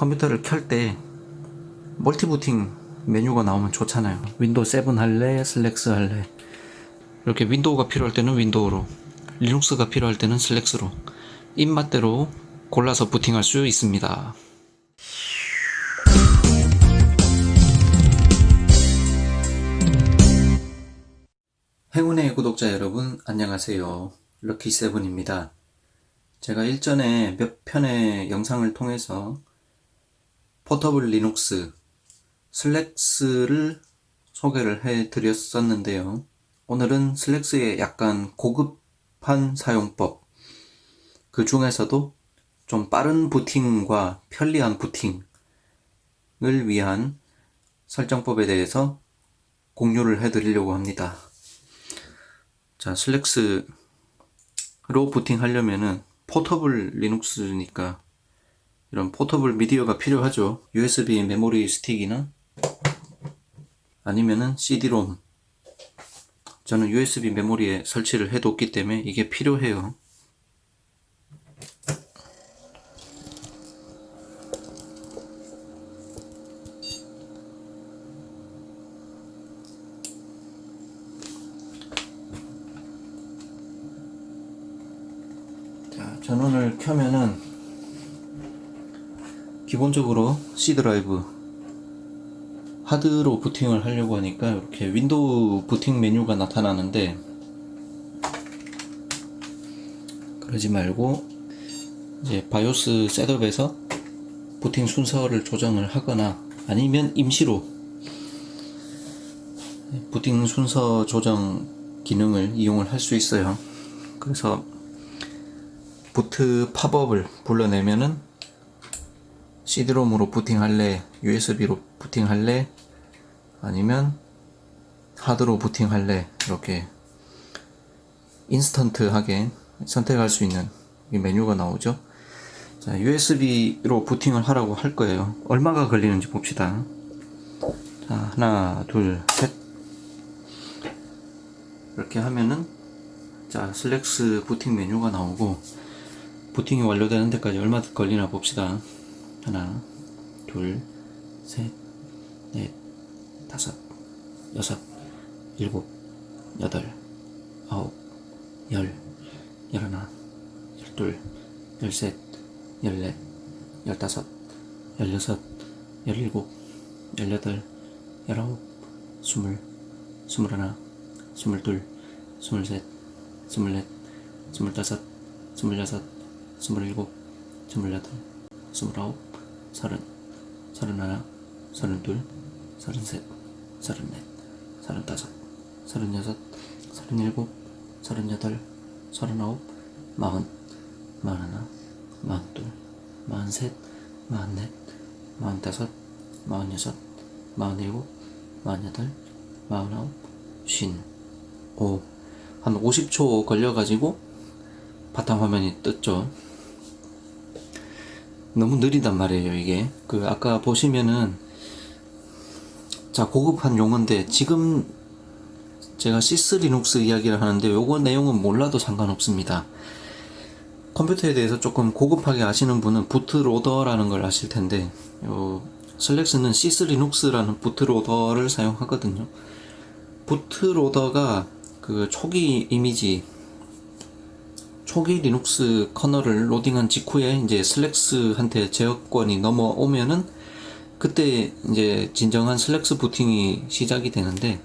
컴퓨터를 켤 때 멀티부팅 메뉴가 나오면 좋잖아요. 윈도우 7 할래, 슬랙스 할래. 이렇게 윈도우가 필요할 때는 윈도우로, 리눅스가 필요할 때는 슬랙스로 입맛대로 골라서 부팅할 수 있습니다. 행운의 구독자 여러분, 안녕하세요. 럭키세븐입니다. 제가 일전에 몇 편의 영상을 통해서 포터블 리눅스 슬랙스를 소개를 해드렸었는데요. 오늘은 슬랙스의 약간 고급한 사용법, 그 중에서도 좀 빠른 부팅과 편리한 부팅을 위한 설정법에 대해서 공유를 해드리려고 합니다. 자, 슬랙스로 부팅하려면은 포터블 리눅스니까 이런 포터블 미디어가 필요하죠. USB 메모리 스틱이나 아니면은 CD-ROM. 저는 USB 메모리에 설치를 해뒀기 때문에 이게 필요해요. 자, 전원을 켜면은 기본적으로 C 드라이브 하드로 부팅을 하려고 하니까 이렇게 윈도우 부팅 메뉴가 나타나는데, 그러지 말고 이제 바이오스 셋업에서 부팅 순서를 조정을 하거나 아니면 임시로 부팅 순서 조정 기능을 이용을 할 수 있어요. 그래서 부트 팝업을 불러내면은 CD-ROM으로 부팅할래, USB로 부팅할래, 아니면 하드로 부팅할래, 이렇게 인스턴트하게 선택할 수 있는 이 메뉴가 나오죠. 자, USB로 부팅을 하라고 할 거예요. 얼마가 걸리는지 봅시다. 자, 하나, 둘, 셋. 이렇게 하면은 자, 슬랙스 부팅 메뉴가 나오고, 부팅이 완료되는 데까지 얼마 걸리나 봅시다. 하나, 둘, 셋, 넷, 다섯, 여섯, 일곱, 여덟, 아홉, 열, 열하나, 열둘, 열셋, 열넷, 열다섯, 열여섯, 열일곱, 열여덟, 열아홉, 스물, 스물하나, 스물둘, 스물셋, 스물넷, 스물다섯, 스물여섯, 스물일곱, 스물여덟, 스물아홉, 서른, 서른하나, 서른둘, 서른셋, 서른넷, 서른다섯, 서른여섯, 서른일곱, 서른여덟, 서른아홉, 마흔, 마흔하나, 마흔둘, 마흔셋, 마흔넷, 마흔다섯, 마흔여섯, 마흔일곱, 마흔여덟, 마흔아홉, 쉰. 한 50초 걸려가지고 바탕화면이 떴죠. 너무 느리단 말이에요, 이게. 아까 보시면은, 자, 고급한 용어인데, 지금 제가 시스 리눅스 이야기를 하는데, 요거 내용은 몰라도 상관없습니다. 컴퓨터에 대해서 조금 고급하게 아시는 분은 부트로더라는 걸 아실 텐데, 슬랙스는 시스 리눅스라는 부트로더를 사용하거든요. 부트로더가 초기 이미지, 초기 리눅스 커널을 로딩한 직후에 이제 슬랙스한테 제어권이 넘어오면은 그때 이제 진정한 슬랙스 부팅이 시작이 되는데,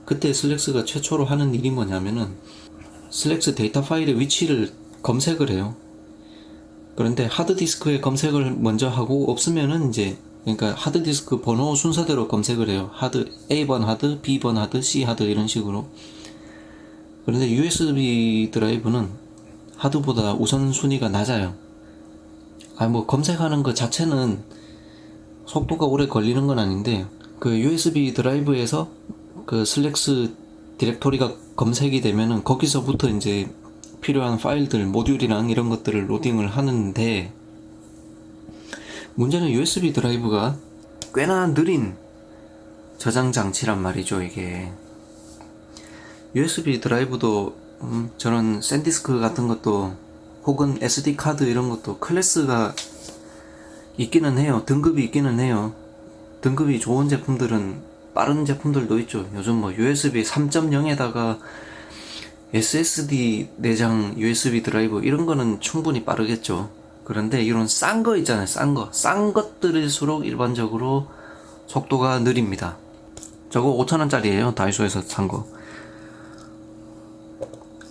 그때 슬랙스가 최초로 하는 일이 뭐냐면은 슬랙스 데이터 파일의 위치를 검색을 해요. 그런데 하드디스크에 검색을 먼저 하고, 없으면은 이제 그러니까 하드디스크 번호 순서대로 검색을 해요. A번 하드, B번 하드, C 하드 이런 식으로. 그런데 USB 드라이브는 하드보다 우선순위가 낮아요. 검색하는 것 자체는 속도가 오래 걸리는 건 아닌데, USB 드라이브에서 슬랙스 디렉토리가 검색이 되면은 거기서부터 이제 필요한 파일들, 모듈이랑 이런 것들을 로딩을 하는데, 문제는 USB 드라이브가 꽤나 느린 저장 장치란 말이죠, 이게. USB 드라이브도 저런 샌디스크 같은 것도, 혹은 SD 카드 이런 것도 클래스가 있기는 해요. 등급이 있기는 해요. 등급이 좋은 제품들은 빠른 제품들도 있죠. 요즘 뭐 USB 3.0에다가 SSD 내장 USB 드라이브 이런 거는 충분히 빠르겠죠. 그런데 이런 싼 거 있잖아요. 싼 것들일수록 일반적으로 속도가 느립니다. 저거 5,000원짜리예요. 다이소에서 산 거.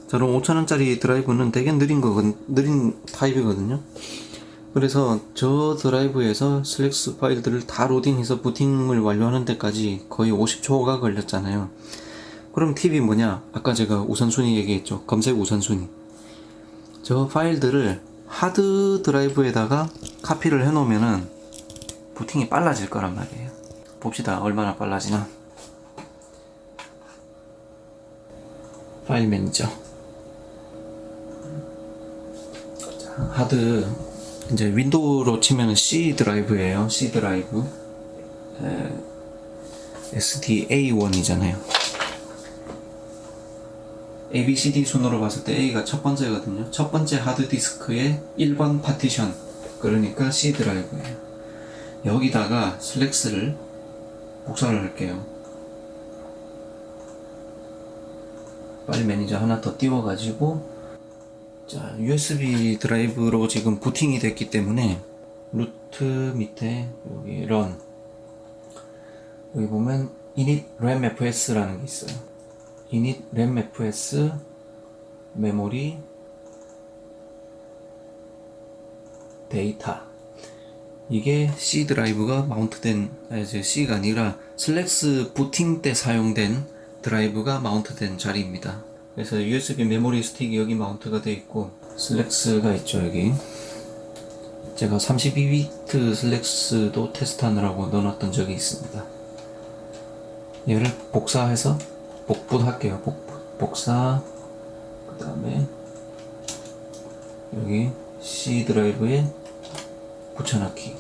저런 5,000원짜리 드라이브는 되게 느린 타입이거든요. 그래서 저 드라이브에서 슬랙스 파일들을 다 로딩해서 부팅을 완료하는 데까지 거의 50초가 걸렸잖아요. 그럼 팁이 뭐냐? 아까 제가 우선순위 얘기했죠. 검색 우선순위. 저 파일들을 하드 드라이브에다가 카피를 해놓으면은 부팅이 빨라질 거란 말이에요. 봅시다. 얼마나 빨라지나. 파일 매니저. 자, 하드. 이제 윈도우로 치면은 C 드라이브예요. C 드라이브. SDA1이잖아요. ABCD 순으로 봤을 때 A가 첫 번째거든요. 첫 번째 하드디스크의 1번 파티션. 그러니까 C 드라이브예요. 여기다가 슬랙스를 복사를 할게요. 파일 매니저 하나 더 띄워가지고, 자, USB 드라이브로 지금 부팅이 됐기 때문에 루트 밑에 여기 run, 여기 보면 init ram fs라는 게 있어요. init ram fs 메모리 데이터. 이게 C 드라이브가 마운트된, 이제 C가 아니라 슬랙스 부팅 때 사용된 드라이브가 마운트된 자리입니다. 그래서 USB 메모리 스틱이 여기 마운트가 되어 있고, 슬랙스가 있죠. 여기 제가 32비트 슬랙스도 테스트하느라고 넣어놨던 적이 있습니다. 얘를 복사해서 복붙할게요. 복사. 그 다음에 여기 C 드라이브에 붙여넣기.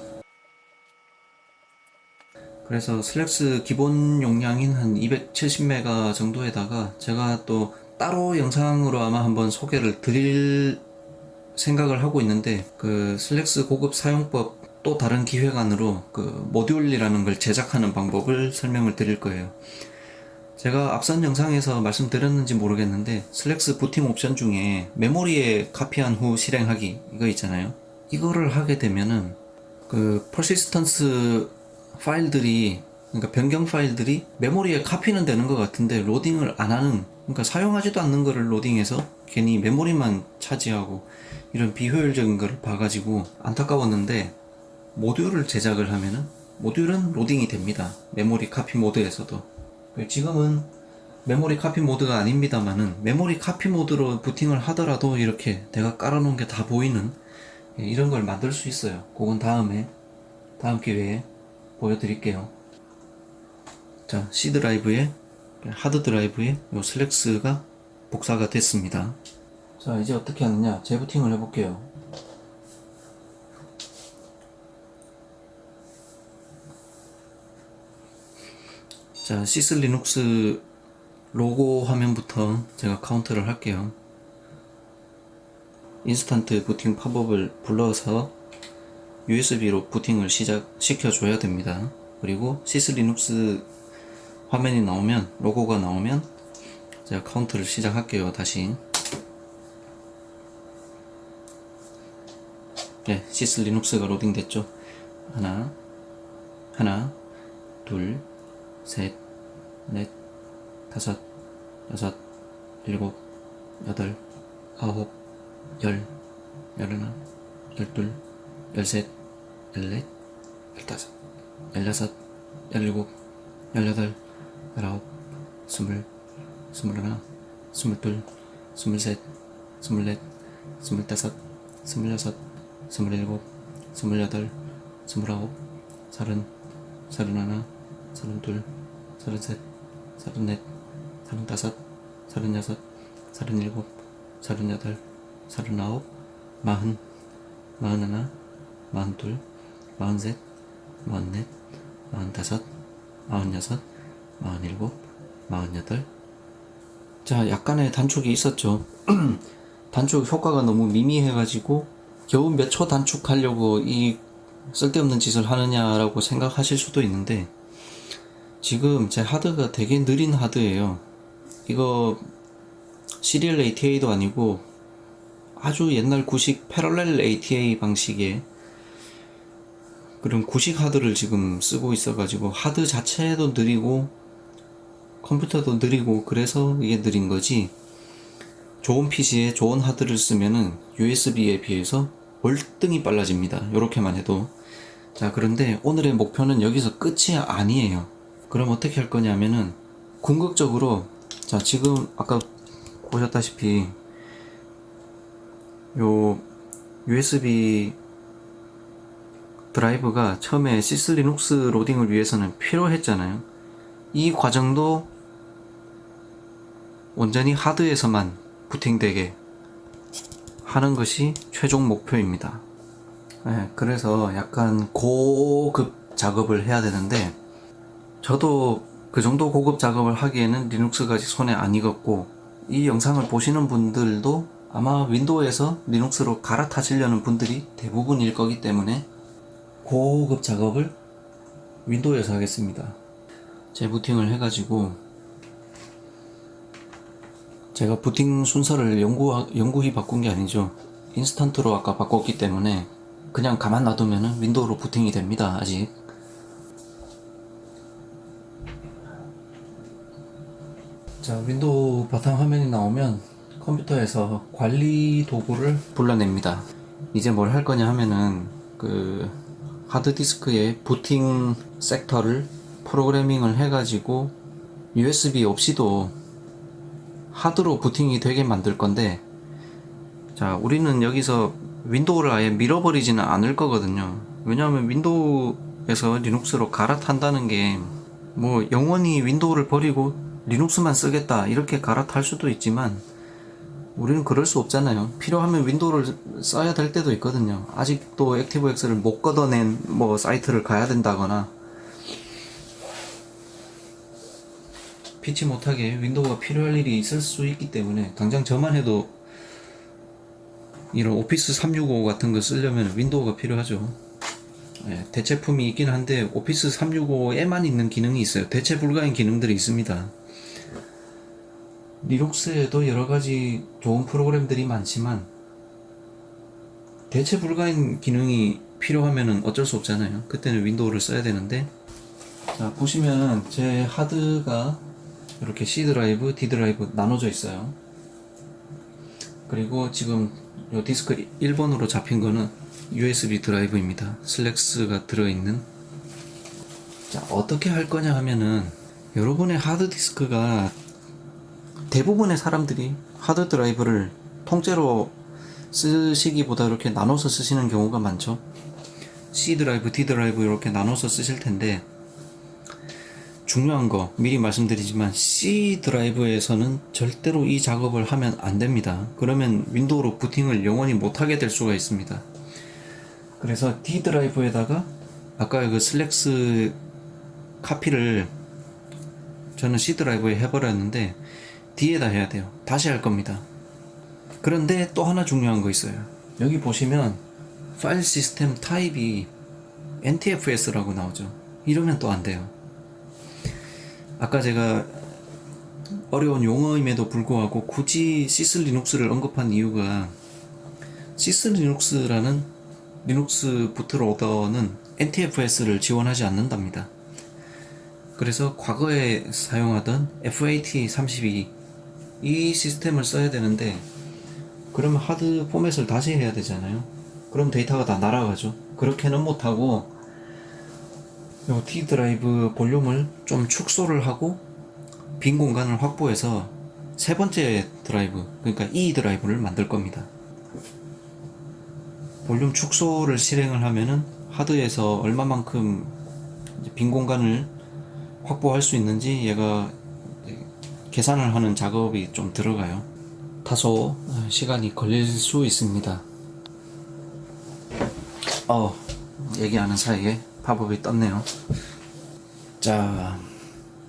그래서 슬랙스 기본 용량인 한 270메가 정도에다가 제가 또 따로 영상으로 아마 한번 소개를 드릴 생각을 하고 있는데, 그 슬랙스 고급 사용법 또 다른 기획안으로 그 모듈이라는 걸 제작하는 방법을 설명을 드릴 거예요. 제가 앞선 영상에서 말씀드렸는지 모르겠는데, 슬랙스 부팅 옵션 중에 메모리에 카피한 후 실행하기 이거 있잖아요. 이거를 하게 되면은 그 퍼시스턴스 파일들이, 그러니까 변경 파일들이 메모리에 카피는 되는 것 같은데 로딩을 안 하는, 그러니까 사용하지도 않는 거를 로딩해서 괜히 메모리만 차지하고 이런 비효율적인 걸 봐가지고 안타까웠는데, 모듈을 제작을 하면은 모듈은 로딩이 됩니다. 메모리 카피 모드에서도. 지금은 메모리 카피 모드가 아닙니다만은 메모리 카피 모드로 부팅을 하더라도 이렇게 내가 깔아놓은 게 다 보이는 이런 걸 만들 수 있어요. 그건 다음 기회에 보여드릴게요. 자, C 드라이브에, 하드 드라이브에 요 슬랙스가 복사가 됐습니다. 자, 이제 어떻게 하느냐, 재부팅을 해볼게요. 자, 시스 리눅스 로고 화면부터 제가 카운트를 할게요. 인스턴트 부팅 팝업을 불러서 USB로 부팅을 시켜줘야 됩니다. 그리고 시스 리눅스 화면이 나오면, 로고가 나오면 제가 카운트를 시작할게요. 다시. 네, 시스 리눅스가 로딩 됐죠. 하나, 둘, 셋, 넷, 다섯, 여섯, 일곱, 여덟, 아홉, 열, 열하나, 열둘, 열셋, 열넷, 열다섯, 열여섯, 열일곱, 열여덟, 열아홉, 스물, 스물하나, 스물둘, 스물셋, 스물넷, 스물다섯, 스물여섯, 스물일곱, 스물여덟, 스물아홉, 서른, 서른하나, 서른둘, 서른셋, 서른넷, 서른다섯, 서른여섯, 서른일곱, 서른여덟, 서른아홉, 마흔, 마흔하나, 마흔둘, 마흔셋, 마흔넷, 마흔다섯, 마흔여섯, 마흔일곱, 마흔여덟. 자, 약간의 단축이 있었죠. 단축 효과가 너무 미미해가지고 겨우 몇 초 단축하려고 이 쓸데없는 짓을 하느냐라고 생각하실 수도 있는데, 지금 제 하드가 되게 느린 하드예요. 이거 시리얼 ATA도 아니고 아주 옛날 구식 패러렐 ATA 방식의 그런 구식 하드를 지금 쓰고 있어가지고, 하드 자체도 느리고 컴퓨터도 느리고 그래서 이게 느린 거지, 좋은 PC에 좋은 하드를 쓰면은 USB에 비해서 월등히 빨라집니다. 요렇게만 해도. 자, 그런데 오늘의 목표는 여기서 끝이 아니에요. 그럼 어떻게 할 거냐면은, 궁극적으로, 자, 지금 아까 보셨다시피 요 USB 드라이브가 처음에 시스리눅스 로딩을 위해서는 필요했잖아요. 이 과정도 온전히 하드에서만 부팅되게 하는 것이 최종 목표입니다. 네, 그래서 약간 고급 작업을 해야 되는데, 저도 그 정도 고급 작업을 하기에는 리눅스가 아직 손에 안 익었고, 이 영상을 보시는 분들도 아마 윈도우에서 리눅스로 갈아타시려는 분들이 대부분일 거기 때문에 고급 작업을 윈도우에서 하겠습니다. 재부팅을 해가지고, 제가 부팅 순서를 영구히 바꾼 게 아니죠. 인스턴트로 아까 바꿨기 때문에 그냥 가만 놔두면 윈도우로 부팅이 됩니다. 아직. 자, 윈도우 바탕화면이 나오면 컴퓨터에서 관리 도구를 불러냅니다. 이제 뭘 할 거냐 하면은, 그 하드디스크의 부팅 섹터를 프로그래밍을 해가지고 USB 없이도 하드로 부팅이 되게 만들 건데, 자, 우리는 여기서 윈도우를 아예 밀어버리지는 않을 거거든요. 왜냐하면 윈도우에서 리눅스로 갈아탄다는 게, 뭐 영원히 윈도우를 버리고 리눅스만 쓰겠다 이렇게 갈아탈 수도 있지만, 우리는 그럴 수 없잖아요. 필요하면 윈도우를 써야 될 때도 있거든요. 아직도 액티브엑스를 못 걷어낸 뭐 사이트를 가야 된다거나, 피치 못하게 윈도우가 필요할 일이 있을 수 있기 때문에, 당장 저만 해도 이런 오피스 365 같은 거 쓰려면 윈도우가 필요하죠. 네, 대체품이 있긴 한데 오피스 365에만 있는 기능이 있어요. 대체 불가인 기능들이 있습니다. 리눅스에도 여러가지 좋은 프로그램들이 많지만 대체 불가인 기능이 필요하면 어쩔 수 없잖아요. 그때는 윈도우를 써야 되는데, 자, 보시면 제 하드가 이렇게 C 드라이브, D 드라이브 나눠져 있어요. 그리고 지금 요 디스크 1번으로 잡힌 거는 USB 드라이브입니다. 슬랙스가 들어있는. 자, 어떻게 할 거냐 하면은, 여러분의 하드 디스크가, 대부분의 사람들이 하드 드라이브를 통째로 쓰시기보다 이렇게 나눠서 쓰시는 경우가 많죠. C 드라이브, D 드라이브 이렇게 나눠서 쓰실 텐데, 중요한 거 미리 말씀드리지만, C 드라이브에서는 절대로 이 작업을 하면 안 됩니다. 그러면 윈도우로 부팅을 영원히 못하게 될 수가 있습니다. 그래서 D 드라이브에다가 아까 그 슬랙스 카피를 저는 C 드라이브에 해버렸는데 D에다 해야 돼요. 다시 할 겁니다. 그런데 또 하나 중요한 거 있어요. 여기 보시면 파일 시스템 타입이 NTFS라고 나오죠. 이러면 또 안 돼요. 아까 제가 어려운 용어임에도 불구하고 굳이 시스리눅스를 언급한 이유가, 시스리눅스라는 리눅스 부트로더는 NTFS를 지원하지 않는답니다. 그래서 과거에 사용하던 FAT32 이 시스템을 써야 되는데, 그러면 하드 포맷을 다시 해야 되잖아요. 그럼 데이터가 다 날아가죠. 그렇게는 못하고 요 D 드라이브 볼륨을 좀 축소를 하고 빈 공간을 확보해서 세 번째 드라이브, 그러니까 E 드라이브를 만들 겁니다. 볼륨 축소를 실행을 하면은 하드에서 얼마만큼 빈 공간을 확보할 수 있는지 얘가 계산을 하는 작업이 좀 들어가요. 다소 시간이 걸릴 수 있습니다. 얘기하는 사이에 팝업이 떴네요. 자,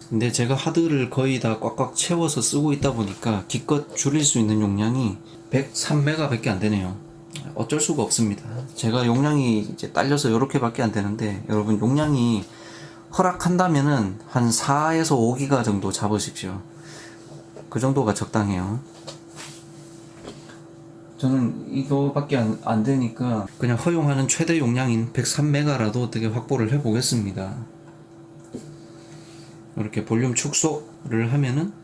근데 제가 하드를 거의 다 꽉꽉 채워서 쓰고 있다 보니까 기껏 줄일 수 있는 용량이 103메가 밖에 안 되네요. 어쩔 수가 없습니다. 제가 용량이 이제 딸려서 이렇게밖에 안 되는데, 여러분 용량이 허락한다면은 한 4에서 5기가 정도 잡으십시오. 그 정도가 적당해요. 저는 이거밖에 안 되니까 그냥 허용하는 최대 용량인 103메가라도 어떻게 확보를 해 보겠습니다. 이렇게 볼륨 축소를 하면은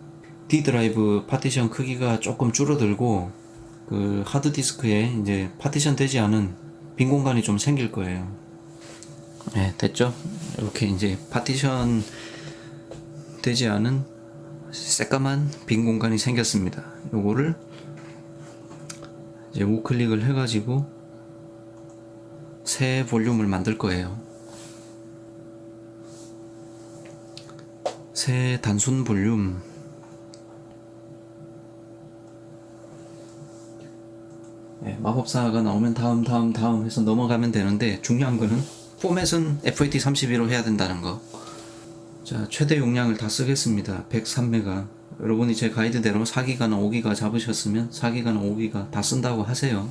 D 드라이브 파티션 크기가 조금 줄어들고, 그 하드디스크에 이제 파티션 되지 않은 빈 공간이 좀 생길 거예요. 네, 됐죠? 이렇게 이제 파티션 되지 않은 새까만 빈 공간이 생겼습니다. 요거를 이제 우클릭을 해가지고 새 볼륨을 만들 거예요. 새 단순 볼륨. 네, 마법사가 나오면 다음 해서 넘어가면 되는데, 중요한 거는 포맷은 FAT32로 해야 된다는 거. 자, 최대 용량을 다 쓰겠습니다. 103메가. 여러분이 제 가이드대로 4기가나 5기가 잡으셨으면 4기가나 5기가 다 쓴다고 하세요.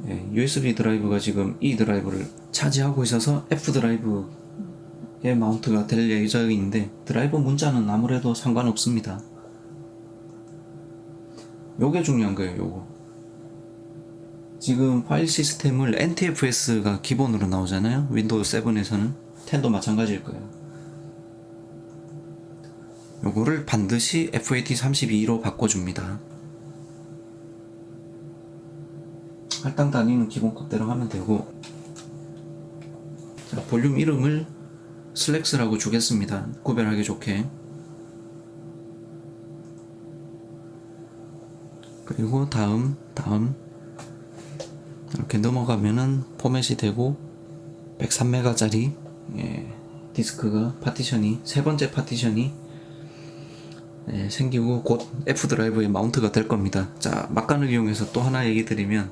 예, USB 드라이브가 지금 E 드라이브를 차지하고 있어서 F 드라이브에 마운트가 될 예정인데, 드라이버 문자는 아무래도 상관없습니다. 요게 중요한 거예요. 요거 지금 파일 시스템을 NTFS가 기본으로 나오잖아요. 윈도우 7에서는 10도 마찬가지일 거예요. 요거를 반드시 FAT32로 바꿔줍니다. 할당 단위는 기본 값대로 하면 되고, 자, 볼륨 이름을 슬랙스라고 주겠습니다. 구별하기 좋게. 그리고 다음 이렇게 넘어가면은 포맷이 되고 103메가짜리 디스크가 파티션이 세 번째 파티션이 생기고 곧 F 드라이브에 마운트가 될 겁니다. 자, 막간을 이용해서 또 하나 얘기 드리면,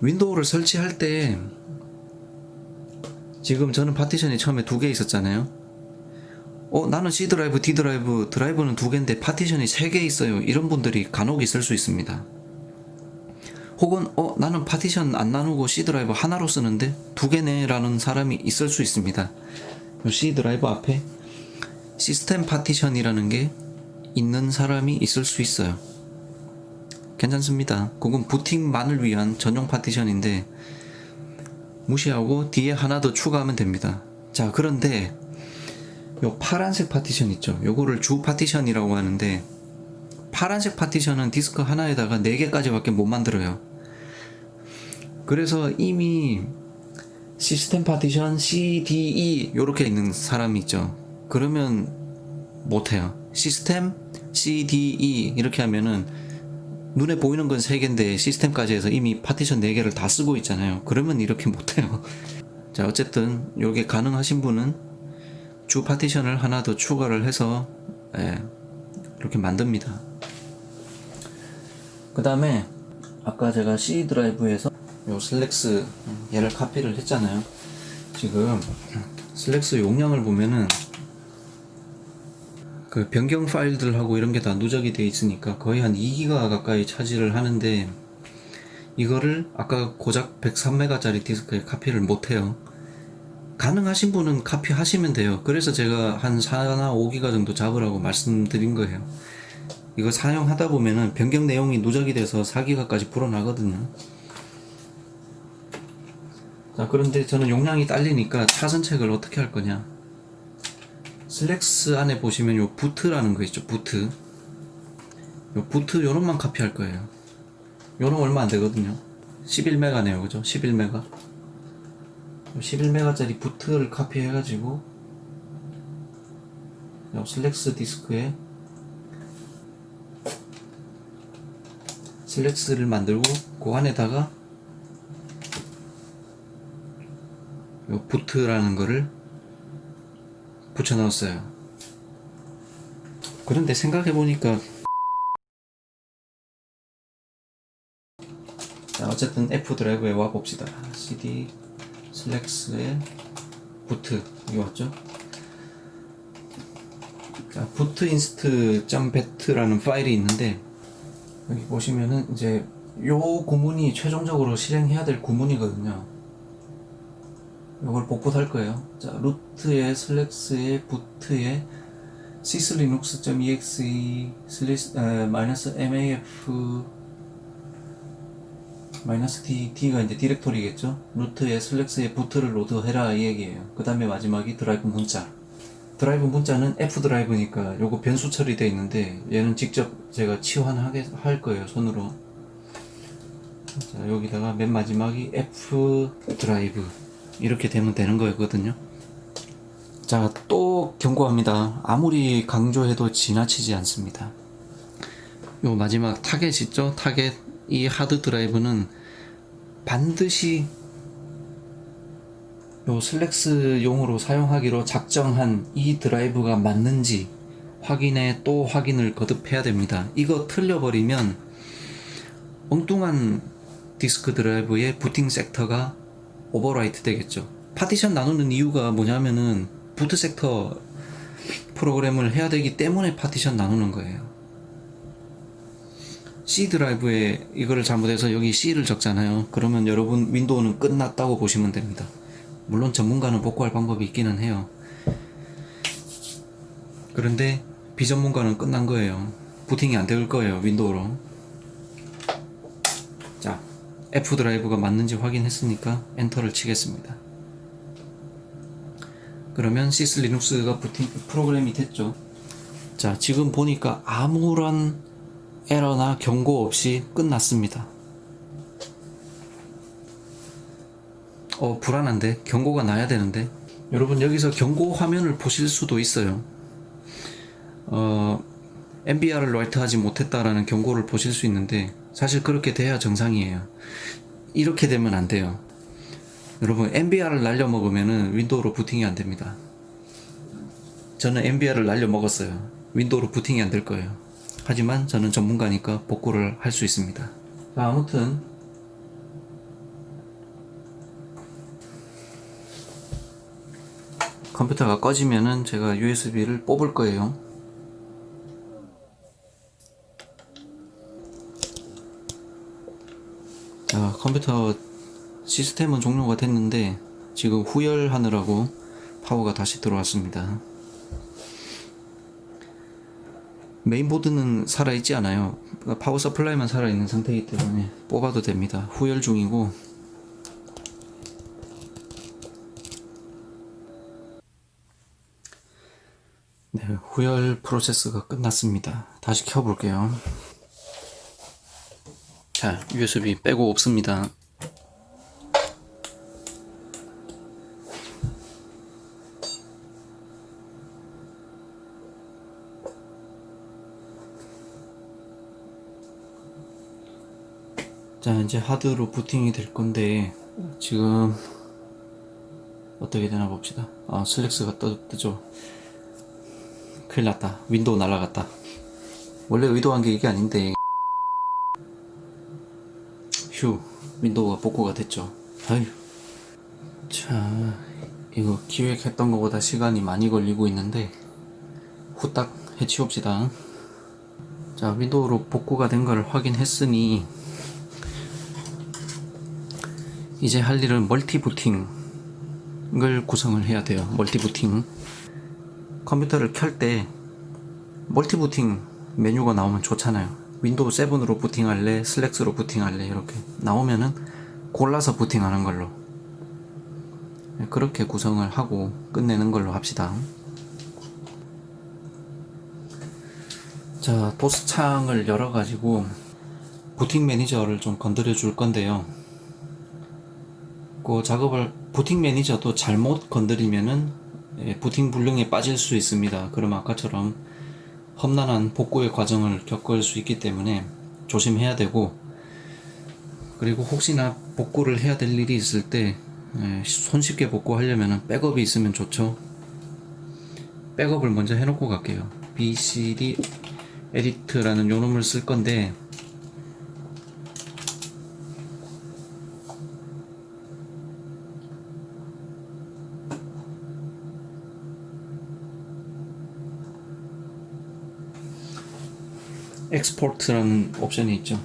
윈도우를 설치할 때 지금 저는 파티션이 처음에 2개 있었잖아요. 나는 C 드라이브, D 드라이브, 드라이브는 2개인데 파티션이 3개 있어요. 이런 분들이 간혹 있을 수 있습니다. 혹은 나는 파티션 안 나누고 C 드라이브 하나로 쓰는데 2개네 라는 사람이 있을 수 있습니다. C 드라이브 앞에 시스템 파티션이라는 게 있는 사람이 있을 수 있어요. 괜찮습니다. 그건 부팅만을 위한 전용 파티션인데 무시하고 뒤에 하나 더 추가하면 됩니다. 자, 그런데 요 파란색 파티션 있죠? 요거를 주 파티션이라고 하는데, 파란색 파티션은 디스크 하나에다가 4개까지 밖에 못 만들어요. 그래서 이미 시스템 파티션 C, D, E 요렇게 있는 사람이 있죠. 그러면 못해요. 시스템 C, D, E 이렇게 하면은 눈에 보이는 건 3개인데 시스템까지 해서 이미 파티션 4개를 다 쓰고 있잖아요. 그러면 이렇게 못해요. 자, 어쨌든 요게 가능하신 분은 주 파티션을 하나 더 추가를 해서 이렇게 만듭니다. 그 다음에 아까 제가 C 드라이브에서 요 슬랙스 얘를 카피를 했잖아요. 지금 슬랙스 용량을 보면은 그 변경 파일들하고 이런 게 다 누적이 돼 있으니까 거의 한 2기가 가까이 차지를 하는데, 이거를 아까 고작 103메가짜리 디스크에 카피를 못해요. 가능하신 분은 카피 하시면 돼요. 그래서 제가 한 4나 5기가 정도 잡으라고 말씀드린 거예요. 이거 사용하다 보면은 변경 내용이 누적이 돼서 4기가까지 불어나거든요. 자, 그런데 저는 용량이 딸리니까 차선책을 어떻게 할 거냐. 슬랙스 안에 보시면 요 부트라는 거 있죠. 부트. 요 부트 요런만 카피할 거예요. 요런 얼마 안 되거든요. 11메가네요. 그죠? 11메가. 11메가짜리 부트를 카피해가지고 슬랙스 디스크에 슬랙스를 만들고 그 안에다가 요 부트라는 거를 붙여 넣었어요. 그런데 생각해보니까, 자, 어쨌든 F 드라이브에 와 봅시다. CD 슬랙스의 부트 여기 왔죠? 자, 부트 인스트.bat라는 파일이 있는데, 여기 보시면은 이제 요 구문이 최종적으로 실행해야 될 구문이거든요. 요걸 복붙할 거예요. 자, 루트에 슬랙스에 부트에 syslinux.exe -maf -d가 이제 디렉토리겠죠. 루트에 슬랙스에 부트를 로드해라 이 얘기예요. 그 다음에 마지막이 드라이브 문자. 드라이브 문자는 F 드라이브니까 요거 변수 처리되어 있는데 얘는 직접 제가 치환하게 할 거예요, 손으로. 자, 여기다가 맨 마지막이 F 드라이브 이렇게 되면 되는 거거든요. 자, 또 경고합니다. 아무리 강조해도 지나치지 않습니다. 요 마지막 타겟 있죠? 타겟. 이 하드 드라이브는 반드시 요 슬랙스용으로 사용하기로 작정한 이 드라이브가 맞는지 또 확인을 거듭해야 됩니다. 이거 틀려버리면 엉뚱한 디스크 드라이브의 부팅 섹터가 오버라이트 되겠죠. 파티션 나누는 이유가 뭐냐면은 부트 섹터 프로그램을 해야 되기 때문에 파티션 나누는 거예요. C 드라이브에 이거를 잘못해서 여기 C를 적잖아요. 그러면 여러분 윈도우는 끝났다고 보시면 됩니다. 물론 전문가는 복구할 방법이 있기는 해요. 그런데 비전문가는 끝난 거예요. 부팅이 안 될 거예요, 윈도우로. 자, F 드라이브가 맞는지 확인했으니까 엔터를 치겠습니다. 그러면 시스리눅스가 부팅 프로그램이 됐죠. 자, 지금 보니까 아무런 에러나 경고 없이 끝났습니다. 불안한데? 경고가 나야 되는데? 여러분 여기서 경고 화면을 보실 수도 있어요. MBR을 라이트하지 못했다라는 경고를 보실 수 있는데 사실 그렇게 돼야 정상이에요. 이렇게 되면 안 돼요. 여러분 MBR을 날려먹으면 윈도우로 부팅이 안 됩니다. 저는 MBR을 날려먹었어요. 윈도우로 부팅이 안 될 거예요. 하지만 저는 전문가니까 복구를 할 수 있습니다. 자, 아무튼 컴퓨터가 꺼지면은 제가 USB를 뽑을 거예요. 자, 컴퓨터 시스템은 종료가 됐는데 지금 후열하느라고 파워가 다시 들어왔습니다. 메인보드는 살아있지 않아요. 파워 서플라이만 살아있는 상태이기 때문에 뽑아도 됩니다. 후열 중이고. 네, 후열 프로세스가 끝났습니다. 다시 켜볼게요. 자, USB 빼고 없습니다. 자, 이제 하드로 부팅이 될 건데 지금 어떻게 되나 봅시다. 슬랙스가 뜨죠. 큰일 났다. 윈도우 날라갔다. 원래 의도한 게 이게 아닌데. 휴, 윈도우가 복구가 됐죠. 아휴. 자, 이거 기획했던 것보다 시간이 많이 걸리고 있는데 후딱 해치웁시다. 자, 윈도우로 복구가 된 걸 확인했으니 이제 할 일은 멀티부팅을 구성을 해야 돼요. 멀티부팅. 컴퓨터를 켤 때 멀티부팅 메뉴가 나오면 좋잖아요. 윈도우 7으로 부팅할래, 슬랙스로 부팅할래 이렇게 나오면은 골라서 부팅하는 걸로 그렇게 구성을 하고 끝내는 걸로 합시다. 자, 도스 창을 열어가지고 부팅 매니저를 좀 건드려 줄 건데요. 그 작업을 부팅 매니저도 잘못 건드리면은 부팅 불능에 빠질 수 있습니다. 그럼 아까처럼 험난한 복구의 과정을 겪을 수 있기 때문에 조심해야 되고, 그리고 혹시나 복구를 해야 될 일이 있을 때 손쉽게 복구하려면 백업이 있으면 좋죠. 백업을 먼저 해놓고 갈게요. BCD 에디트라는 요 놈을 쓸 건데 엑스포트라는 옵션이 있죠.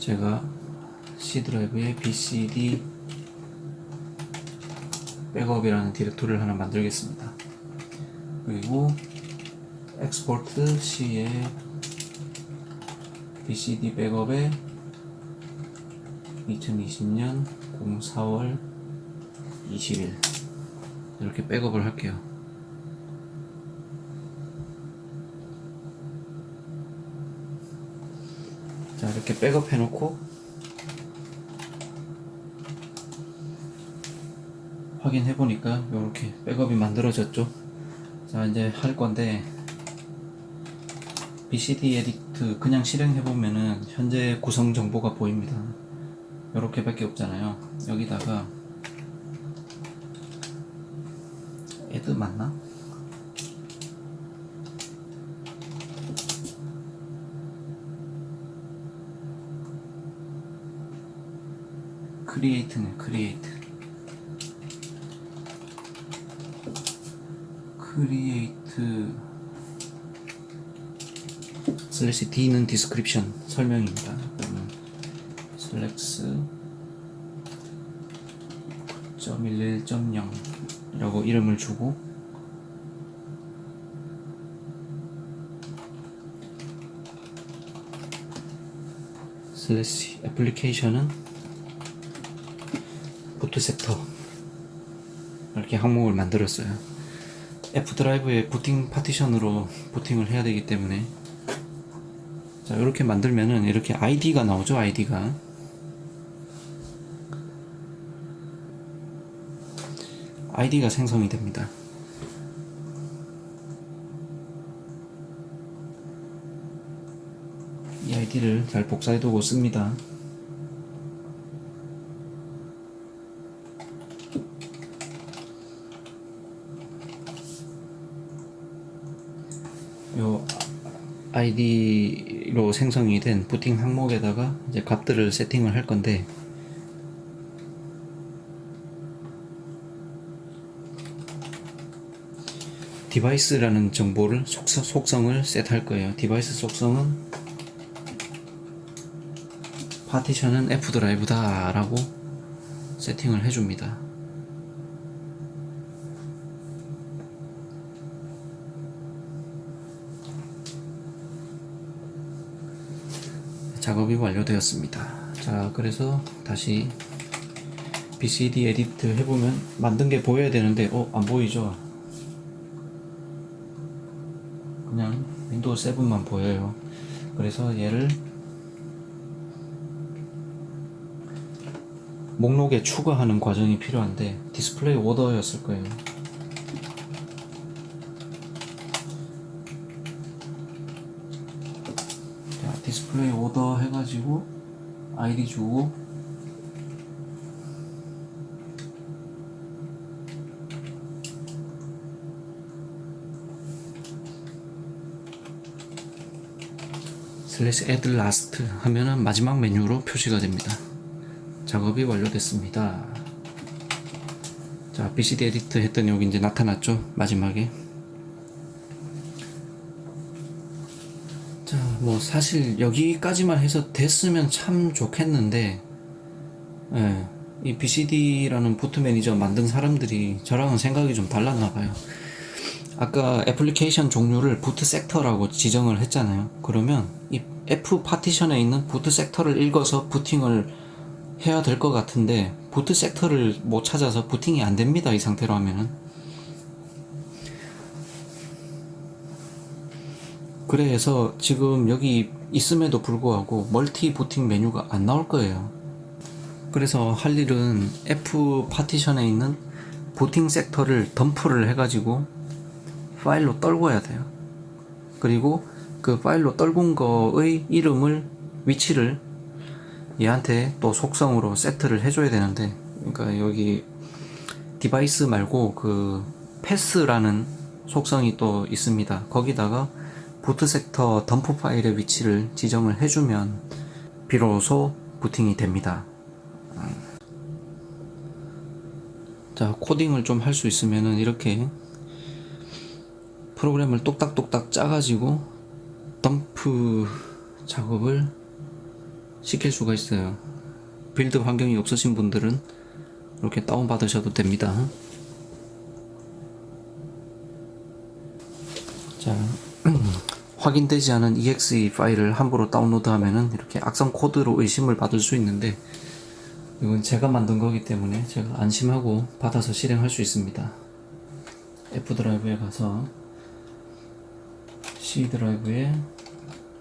제가 C 드라이브에 BCD 백업이라는 디렉토리를 하나 만들겠습니다. 그리고 엑스포트 C에 BCD 백업에 2020년 04월 20일 이렇게 백업을 할게요. 자, 이렇게 백업 해놓고 확인해 보니까 이렇게 백업이 만들어졌죠. 자, 이제 할 건데 BCD 에디트 그냥 실행해 보면은 현재 구성 정보가 보입니다. 이렇게 밖에 없잖아요. 여기다가 add 맞나? create네, create 슬래시 d는 description 설명입니다. 그러면 슬랙스 9.11.0 이라고 이름을 주고 슬래시 애플리케이션은 부트 섹터 이렇게 항목을 만들었어요. F 드라이브에 부팅 파티션으로 부팅을 해야 되기 때문에 자, 이렇게 만들면은 이렇게 ID가 나오죠. ID가 생성이 됩니다. 이 ID를 잘 복사해 두고 씁니다. 요 ID로 생성이 된 부팅 항목에다가 이제 값들을 세팅을 할 건데 디바이스라는 정보를 속성을 셋할 거예요. 디바이스 속성은 파티션은 F 드라이브다 라고 세팅을 해줍니다. 작업이 완료되었습니다. 자, 그래서 다시 BCD 에디트 해보면 만든 게 보여야 되는데 안 보이죠? 그냥 윈도우 7만 보여요. 그래서 얘를 목록에 추가하는 과정이 필요한데 디스플레이 오더였을 거예요. 자, 디스플레이 오더 해가지고 아이디 주고 슬래시 add last 하면은 마지막 메뉴로 표시가 됩니다. 작업이 완료됐습니다. 자, BCD 에디트 했더니 여기 이제 나타났죠. 마지막에. 자, 뭐 사실 여기까지만 해서 됐으면 참 좋겠는데 예, 이 BCD라는 부트 매니저 만든 사람들이 저랑은 생각이 좀 달랐나 봐요. 아까 애플리케이션 종류를 부트 섹터라고 지정을 했잖아요. 그러면 이 F 파티션에 있는 부트 섹터를 읽어서 부팅을 해야 될 것 같은데 부트 섹터를 못 찾아서 부팅이 안 됩니다. 이 상태로 하면은. 그래서 지금 여기 있음에도 불구하고 멀티 부팅 메뉴가 안 나올 거예요. 그래서 할 일은 F 파티션에 있는 부팅 섹터를 덤프를 해가지고 파일로 떨궈야 돼요. 그리고 그 파일로 떨군 거의 이름을, 위치를 얘한테 또 속성으로 세트를 해줘야 되는데, 그러니까 여기 디바이스 말고 그 패스라는 속성이 또 있습니다. 거기다가 부트 섹터 덤프 파일의 위치를 지정을 해주면 비로소 부팅이 됩니다. 자, 코딩을 좀 할 수 있으면은 이렇게 프로그램을 똑딱똑딱 짜가지고 덤프 작업을 시킬 수가 있어요. 빌드 환경이 없으신 분들은 이렇게 다운받으셔도 됩니다. 자, 확인되지 않은 exe 파일을 함부로 다운로드 하면은 이렇게 악성 코드로 의심을 받을 수 있는데, 이건 제가 만든 거기 때문에 제가 안심하고 받아서 실행할 수 있습니다. F 드라이브에 가서 C 드라이브에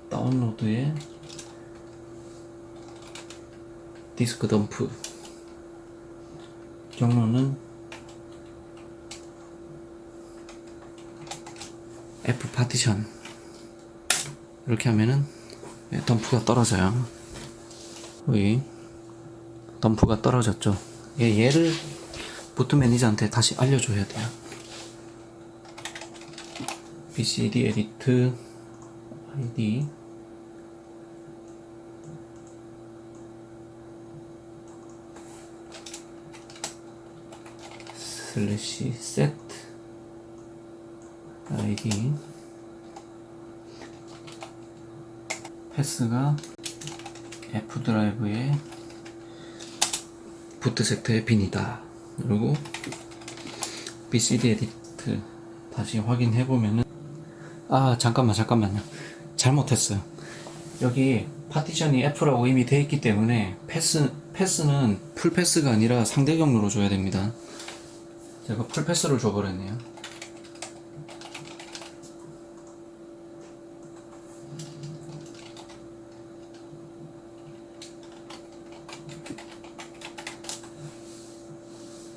다운로드에 디스크 덤프, 경로는 F 파티션, 이렇게 하면은 덤프가 떨어져요. 여기 덤프가 떨어졌죠. 얘를 부트 매니저한테 다시 알려줘야 돼요. BCD 에디트 ID 슬래시 set ID 패스가 F 드라이브의 부트 섹터의 빈이다. 그리고 BCD 에디트 다시 확인해 보면은, 잠깐만요. 잘못했어요. 여기 파티션이 F라고 이미 되어 있기 때문에 패스는 풀 패스가 아니라 상대 경로로 줘야 됩니다. 제가 풀 패스를 줘버렸네요.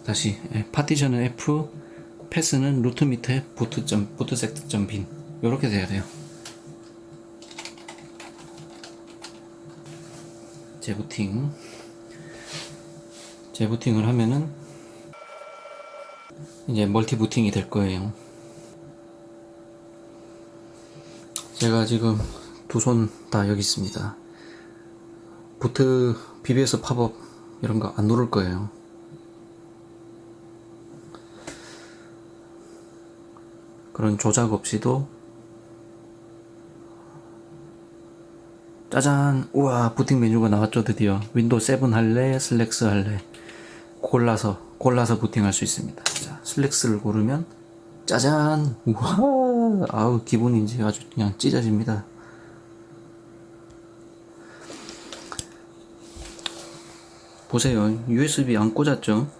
다시 파티션은 F, 패스는 루트 밑에 부트 섹터 빈, 요렇게 돼야 돼요. 재부팅을 하면은 이제 멀티 부팅이 될 거예요. 제가 지금 두 손 다 여기 있습니다. 부트 BBS 팝업 이런 거 안 누를 거예요. 그런 조작 없이도, 짜잔, 우와, 부팅 메뉴가 나왔죠. 드디어 윈도우 7 할래, 슬랙스 할래, 골라서 부팅할 수 있습니다. 자, 슬랙스를 고르면 짜잔, 우와, 아우, 기분이 이제 아주 그냥 찢어집니다. 보세요, USB 안 꽂았죠?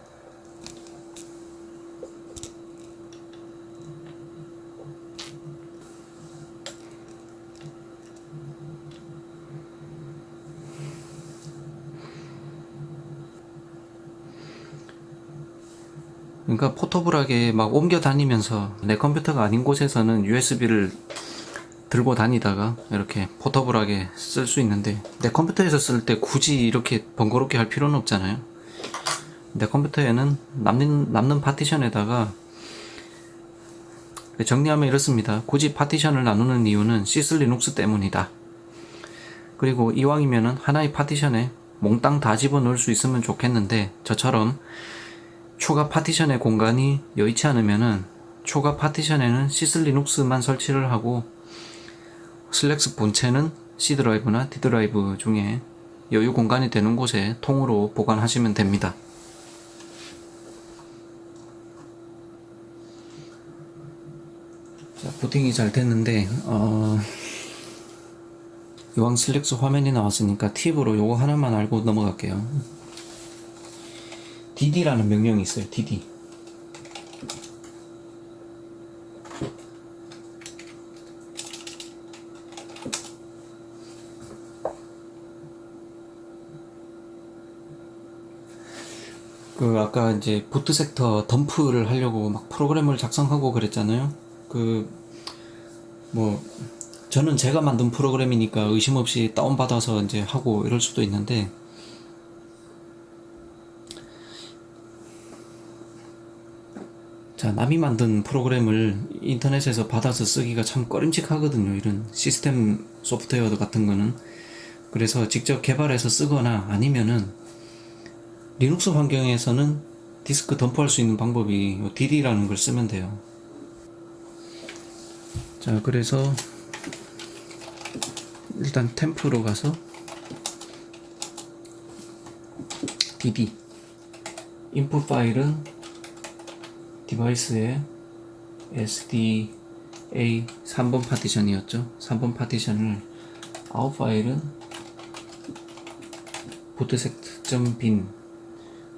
그러니까 포터블하게 막 옮겨 다니면서, 내 컴퓨터가 아닌 곳에서는 USB를 들고 다니다가 이렇게 포터블하게 쓸 수 있는데, 내 컴퓨터에서 쓸 때 굳이 이렇게 번거롭게 할 필요는 없잖아요. 내 컴퓨터에는 남는 파티션에다가, 정리하면 이렇습니다. 굳이 파티션을 나누는 이유는 시슬리눅스 때문이다. 그리고 이왕이면은 하나의 파티션에 몽땅 다 집어넣을 수 있으면 좋겠는데, 저처럼 추가 파티션의 공간이 여의치 않으면은 추가 파티션에는 시슬리눅스만 설치를 하고, 슬랙스 본체는 C 드라이브나 D 드라이브 중에 여유 공간이 되는 곳에 통으로 보관하시면 됩니다. 자, 부팅이 잘 됐는데, 이왕 슬랙스 화면이 나왔으니까 팁으로 요거 하나만 알고 넘어갈게요. DD라는 명령이 있어요. DD. 아까 이제 부트 섹터 덤프를 하려고 막 프로그램을 작성하고 그랬잖아요. 저는 제가 만든 프로그램이니까 의심 없이 다운받아서 이제 하고 이럴 수도 있는데, 자, 남이 만든 프로그램을 인터넷에서 받아서 쓰기가 참 꺼림칙하거든요. 이런 시스템 소프트웨어 같은 거는. 그래서 직접 개발해서 쓰거나, 아니면은 리눅스 환경에서는 디스크 덤프할 수 있는 방법이 DD라는 걸 쓰면 돼요. 자, 그래서 일단 템프로 가서 DD. 인풋 파일은 디바이스에 SDA 3번 파티션이었죠. 3번 파티션을 아웃 파일은 bootset.bin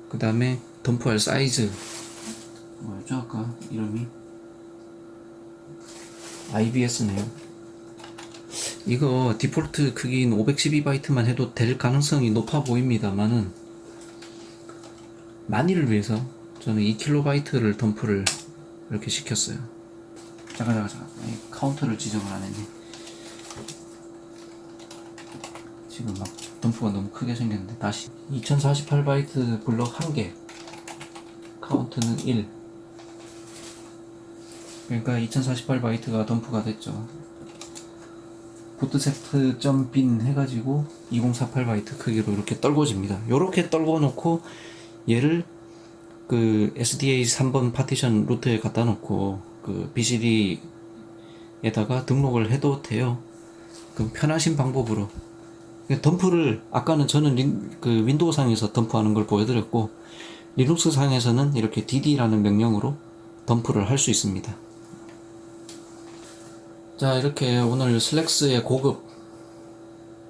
그 다음에 덤프할 사이즈 뭐였죠 아까 이름이 IBS네요. 이거 디폴트 크기는 512바이트만 해도 될 가능성이 높아 보입니다만은 만일을 위해서 저는 2KB 덤프를 이렇게 시켰어요. 잠깐 카운터를 지정을 안 했네. 지금 막 덤프가 너무 크게 생겼는데 다시 2048바이트 블럭 1개 카운트는 1 그러니까 2048바이트가 덤프가 됐죠. bootset.bin 해가지고 2048바이트 크기로 이렇게 떨궈집니다. 이렇게 떨궈 놓고 얘를 그 SDA 3번 파티션 루트에 갖다 놓고 그 BCD에다가 등록을 해도 돼요. 그럼 편하신 방법으로 덤프를 아까는 저는 그 윈도우 상에서 덤프하는 걸 보여드렸고 리눅스 상에서는 이렇게 dd라는 명령으로 덤프를 할 수 있습니다. 자, 이렇게 오늘 슬랙스의 고급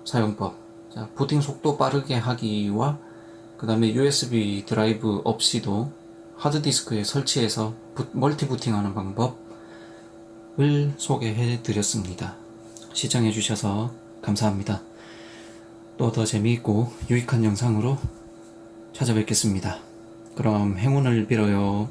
사용법, 자, 부팅 속도 빠르게 하기와 그 다음에 USB 드라이브 없이도 하드디스크에 설치해서 멀티 부팅하는 방법을 소개해 드렸습니다. 시청해 주셔서 감사합니다. 또 더 재미있고 유익한 영상으로 찾아뵙겠습니다. 그럼 행운을 빌어요.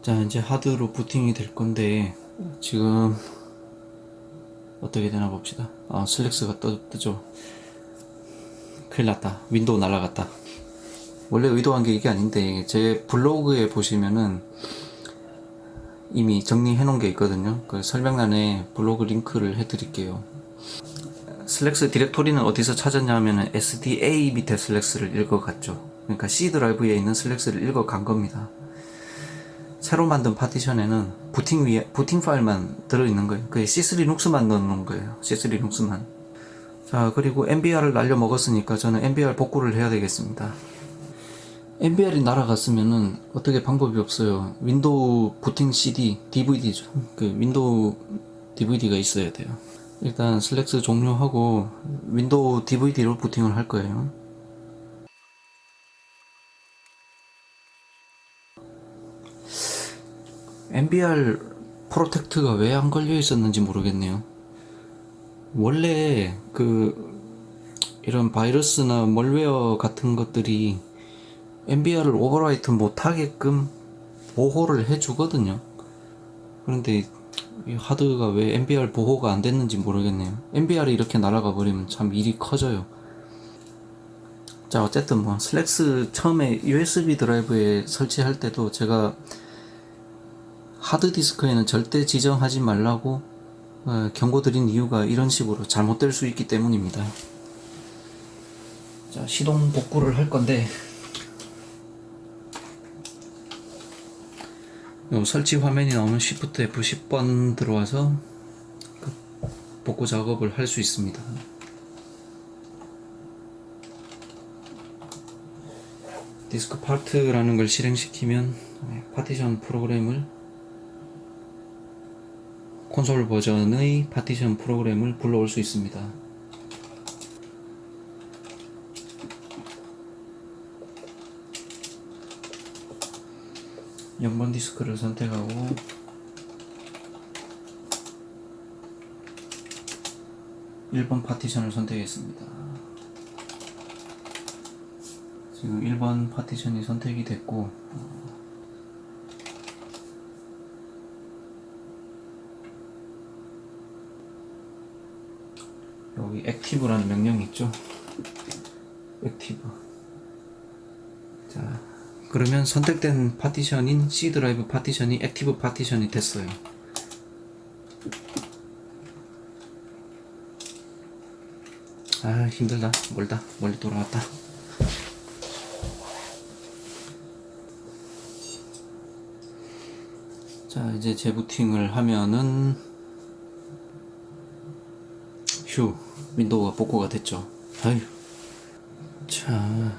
자, 이제 하드로 부팅이 될 건데 지금 어떻게 되나 봅시다. 아, 슬랙스가 뜨죠. 큰일 났다. 윈도우 날아갔다. 원래 의도한 게 이게 아닌데 제 블로그에 보시면은 이미 정리해 놓은 게 있거든요. 그 설명란에 블로그 링크를 해 드릴게요. 슬랙스 디렉토리는 어디서 찾았냐면은 SDA 밑에 슬랙스를 읽어갔죠. 그러니까 C 드라이브에 있는 슬랙스를 읽어간 겁니다. 새로 만든 파티션에는 부팅 파일만 들어있는 거예요. 그게 C3눅스만 넣어놓은 거예요. C3눅스만. 자, 그리고 MBR을 날려 먹었으니까 저는 MBR 복구를 해야 되겠습니다. MBR이 날아갔으면은 어떻게 방법이 없어요. 윈도우 부팅 CD, DVD죠. 그 윈도우 DVD가 있어야 돼요. 일단 슬랙스 종료하고 윈도우 DVD로 부팅을 할 거예요. MBR 프로텍트가 왜 안 걸려 있었는지 모르겠네요. 원래 이런 바이러스나 멀웨어 같은 것들이 MBR을 오버라이트 못하게끔 보호를 해주거든요. 그런데 이 하드가 왜 MBR 보호가 안 됐는지 모르겠네요. MBR이 이렇게 날아가 버리면 참 일이 커져요. 자, 어쨌든 뭐 슬랙스 처음에 USB 드라이브에 설치할 때도 제가 하드디스크에는 절대 지정하지 말라고 경고드린 이유가 이런 식으로 잘못될 수 있기 때문입니다. 자, 시동 복구를 할 건데 설치 화면이 나오면 Shift F10번 들어와서 복구 작업을 할 수 있습니다. 디스크 파트라는 걸 실행시키면 파티션 프로그램을 콘솔 버전의 파티션 프로그램을 불러올 수 있습니다. 0번 디스크를 선택하고 (1번) 파티션을 선택했습니다. 지금 1번 파티션이 선택이 됐고 여기 액티브라는 명령이 있죠. 액티브. 자, 그러면 선택된 파티션인 C 드라이브 파티션이 액티브 파티션이 됐어요. 아, 힘들다. 멀리 돌아왔다. 자, 이제 재부팅을 하면은 휴, 윈도우가 복구가 됐죠. 아휴. 자,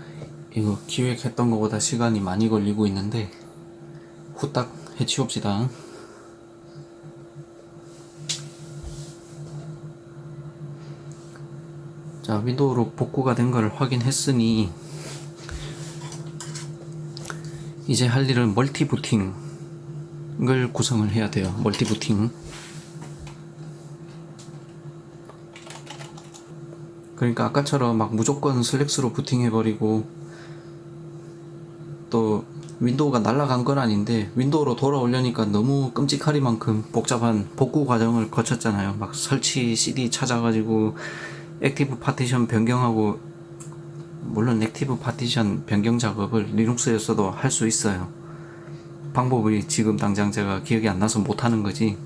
이거 기획했던 것보다 시간이 많이 걸리고 있는데 후딱 해치웁시다. 자, 윈도우로 복구가 된 걸 확인했으니 이제 할 일은 멀티부팅을 구성을 해야 돼요. 멀티부팅. 그러니까 아까처럼 막 무조건 슬랙스로 부팅해버리고 또 윈도우가 날아간 건 아닌데 윈도우로 돌아오려니까 너무 끔찍하리만큼 복잡한 복구 과정을 거쳤잖아요. 막 설치 CD 찾아가지고 액티브 파티션 변경하고, 물론 액티브 파티션 변경 작업을 리눅스에서도 할 수 있어요. 방법이 지금 당장 제가 기억이 안 나서 못하는 거지.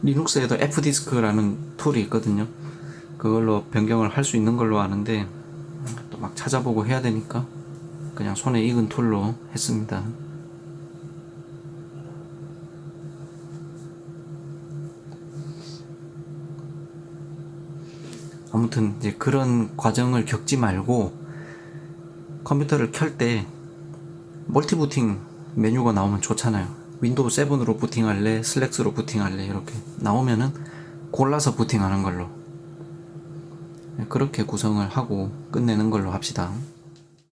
리눅스에도 fdisk라는 툴이 있거든요. 그걸로 변경을 할 수 있는 걸로 아는데 또 막 찾아보고 해야 되니까 그냥 손에 익은 툴로 했습니다. 아무튼 이제 그런 과정을 겪지 말고 컴퓨터를 켤 때 멀티부팅 메뉴가 나오면 좋잖아요. 윈도우 7으로 부팅할래, 슬랙스로 부팅할래, 이렇게 나오면은 골라서 부팅하는 걸로 그렇게 구성을 하고 끝내는 걸로 합시다.